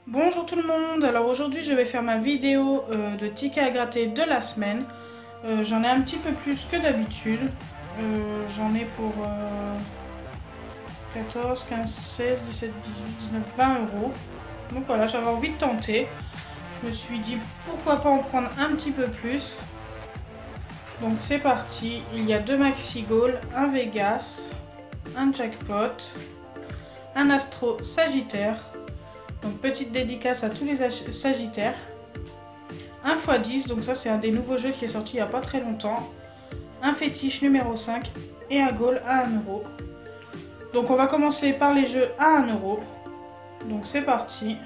Bonjour tout le monde, alors aujourd'hui je vais faire ma vidéo de tickets à gratter de la semaine. J'en ai un petit peu plus que d'habitude. J'en ai pour 14, 15, 16, 17, 18, 19, 20 euros. Donc voilà, j'avais envie de tenter. Je me suis dit pourquoi pas en prendre un petit peu plus. Donc c'est parti, il y a 2 Maxi Goal, un Vegas, un Jackpot, un Astro Sagittaire. Donc petite dédicace à tous les Sagittaires. 1 x 10, donc ça c'est un des nouveaux jeux qui est sorti il n'y a pas très longtemps. Un fétiche numéro 5 et un goal à 1 euro. Donc on va commencer par les jeux à 1 euro. Donc c'est parti.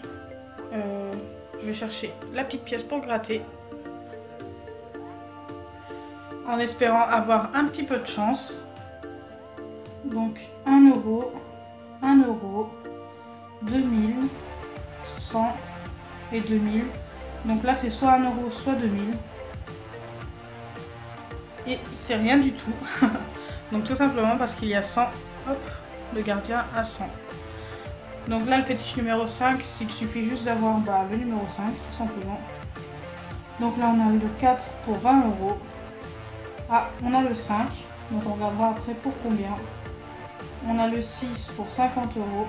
Je vais chercher la petite pièce pour gratter. En espérant avoir un petit peu de chance. Donc 1 euro, 1 euro, 2000, 100 et 2000. Donc là c'est soit 1 euro soit 2000. Et c'est rien du tout. Donc tout simplement parce qu'il y a 100, hop, le gardien à 100. Donc là le fétiche numéro 5, il suffit juste d'avoir le numéro 5 tout simplement. Donc là on a le 4 pour 20 euros. Ah, on a le 5, donc on regardera après pour combien. On a le 6 pour 50 euros.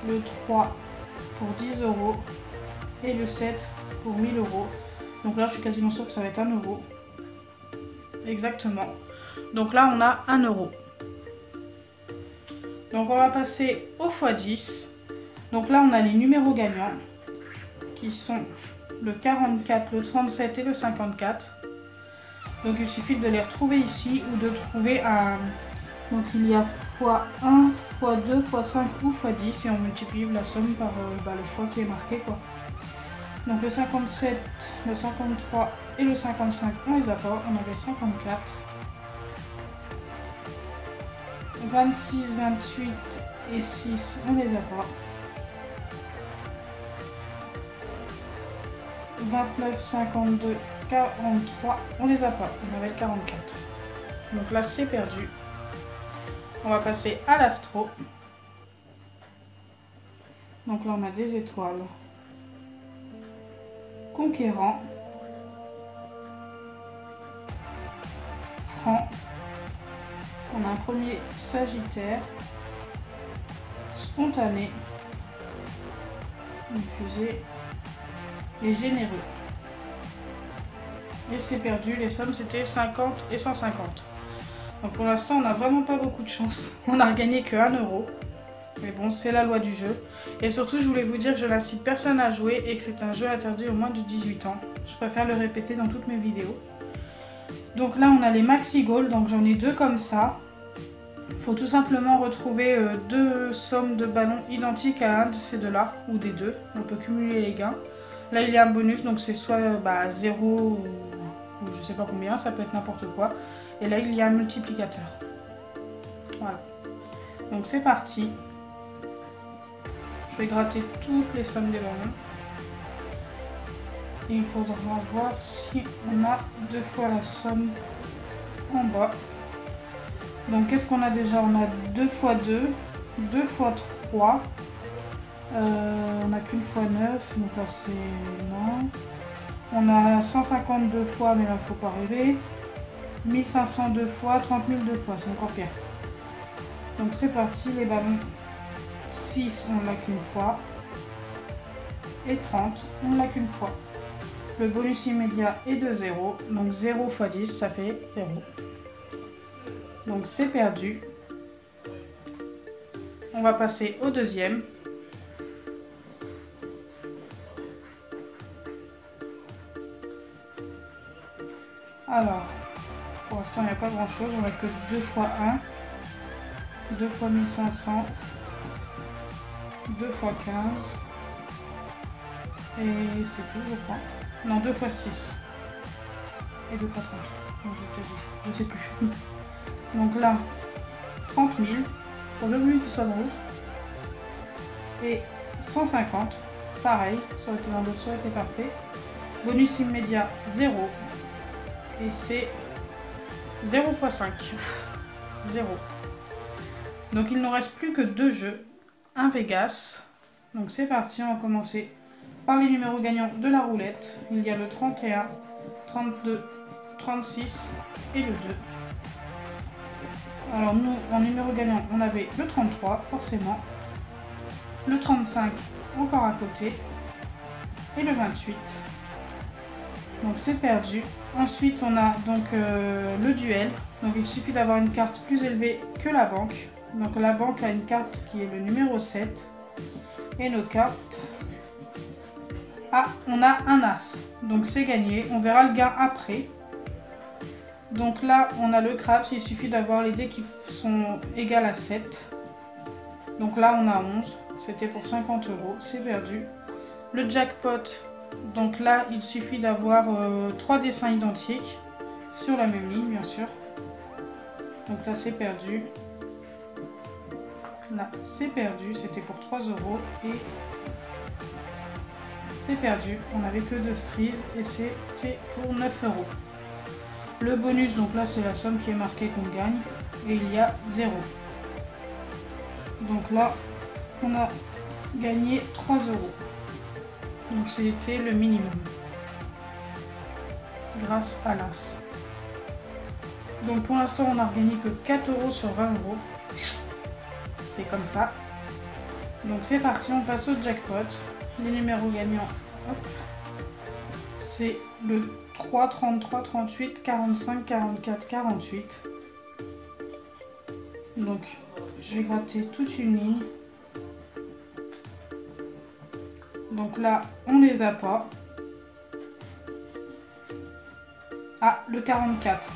Le 3 pour 10 euros. Et le 7 pour 1000 euros. Donc là je suis quasiment sûre que ça va être 1 euro. Exactement. Donc là on a 1 euro. Donc on va passer au x10. Donc là on a les numéros gagnants qui sont le 44, le 37 et le 54. Donc il suffit de les retrouver ici ou de trouver un... Donc il y a x1, x2, x5 ou x10 et on multiplie la somme par le fois qui est marqué quoi. Donc le 57, le 53 et le 55 on les a pas, on avait 54. 26, 28 et 6 on les a pas. 29, 52, 43 on les a pas, on avait le 44. Donc là c'est perdu. On va passer à l'astro. Donc là on a des étoiles. Conquérant. Franc. On a un premier Sagittaire. Spontané. Une fusée. Et généreux. Et c'est perdu, les sommes c'était 50 et 150. Donc pour l'instant on n'a vraiment pas beaucoup de chance. On n'a gagné que 1 euro. Mais bon, c'est la loi du jeu. Et surtout, je voulais vous dire que je n'incite personne à jouer et que c'est un jeu interdit au moins de 18 ans. Je préfère le répéter dans toutes mes vidéos. Donc là, on a les Maxi Goal. Donc j'en ai 2 comme ça. Il faut tout simplement retrouver 2 sommes de ballons identiques à un de ces deux-là. Ou des deux. On peut cumuler les gains. Là, il y a un bonus. Donc c'est soit 0 ou je sais pas combien. Ça peut être n'importe quoi. Et là, il y a un multiplicateur. Voilà. Donc c'est parti. Je vais gratter toutes les sommes des ballons. Et il faudra voir si on a 2 fois la somme en bas. Donc qu'est-ce qu'on a déjà? On a 2 x 2, 2 x 3. On n'a qu'une fois 9, donc là c'est non. On a 152 fois, mais là il ne faut pas rêver. 1502 fois, 30 000 2 fois, c'est encore pire. Donc c'est parti, les ballons. 6, on l'a qu'une fois. Et 30, on l'a qu'une fois. Le bonus immédiat est de 0. Donc 0 x 10, ça fait 0. Donc c'est perdu. On va passer au deuxième. Alors, pour l'instant, il n'y a pas grand chose. On a que 2 x 1. 2 x 1500. 2 x 15. Et c'est tout, je crois. Non, 2 x 6. Et 2 x 30. Donc j'ai déjà dit. Je sais plus. Donc là, 30 000. Pour le but qui soit en route. Et 150. Pareil. Ça aurait été dans l'autre, ça aurait été parfait. Bonus immédiat 0. Et c'est 0 x 5. 0. Donc il ne nous reste plus que 2 jeux. Un Vegas Donc c'est parti, on va commencer par les numéros gagnants de la roulette. Il y a le 31, 32, 36 et le 2. Alors nous, en numéro gagnant, on avait le 33, forcément. Le 35, encore à côté. Et le 28. Donc c'est perdu. Ensuite, on a donc le duel. Donc il suffit d'avoir une carte plus élevée que la banque. Donc la banque a une carte qui est le numéro 7. Et nos cartes... Ah, on a un as. Donc c'est gagné. On verra le gain après. Donc là, on a le craps. Il suffit d'avoir les dés qui sont égales à 7. Donc là, on a 11. C'était pour 50 €. C'est perdu. Le jackpot. Donc là, il suffit d'avoir 3 dessins identiques. Sur la même ligne, bien sûr. Donc là, c'est perdu. Là, c'est perdu. C'était pour 3 € et... c'est perdu, on n'avait que 2 cerises et c'était pour 9 €. Le bonus, donc là c'est la somme qui est marquée qu'on gagne et il y a 0. Donc là on a gagné 3 €. Donc c'était le minimum grâce à l'as. Donc pour l'instant on n'a gagné que 4 € sur 20 €. C'est comme ça. Donc c'est parti, on passe au jackpot. Les numéros gagnants, c'est le 3, 33, 38, 45, 44, 48. Donc, je vais gratter toute une ligne. Donc là, on les a pas. Ah, le 44.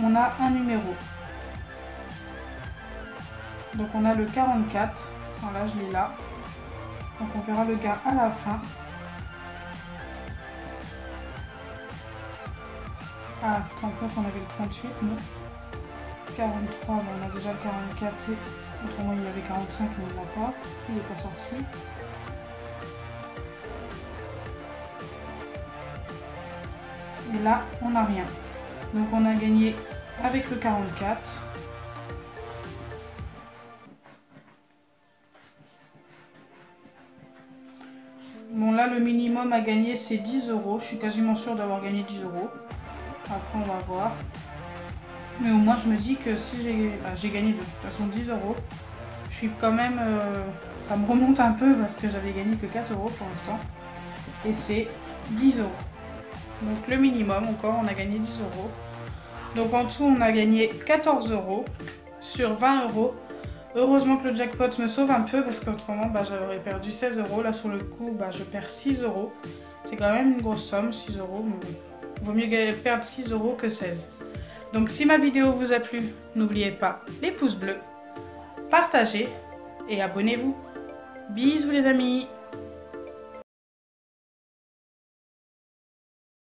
On a un numéro. Donc on a le 44. Voilà, je l'ai là. Donc on verra le gain à la fin. Ah, c'est 39, on avait le 38, non. 43, bon, on a déjà le 44, autrement il y avait 45, mais on ne l'a pas. Il n'est pas sorti. Et là, on n'a rien. Donc on a gagné avec le 44. Bon là le minimum à gagner c'est 10 €. Je suis quasiment sûre d'avoir gagné 10 €. Après on va voir. Mais au moins je me dis que si j'ai gagné de toute façon 10 €. Je suis quand même... ça me remonte un peu parce que j'avais gagné que 4 € pour l'instant. Et c'est 10 €. Donc le minimum encore on a gagné 10 €. Donc en tout on a gagné 14 € sur 20 €. Heureusement que le jackpot me sauve un peu parce qu'autrement j'aurais perdu 16 €. Là sur le coup je perds 6 €. C'est quand même une grosse somme, 6 €, mais bon. Vaut mieux perdre 6 € que 16. Donc si ma vidéo vous a plu, n'oubliez pas les pouces bleus, partagez et abonnez-vous. Bisous les amis!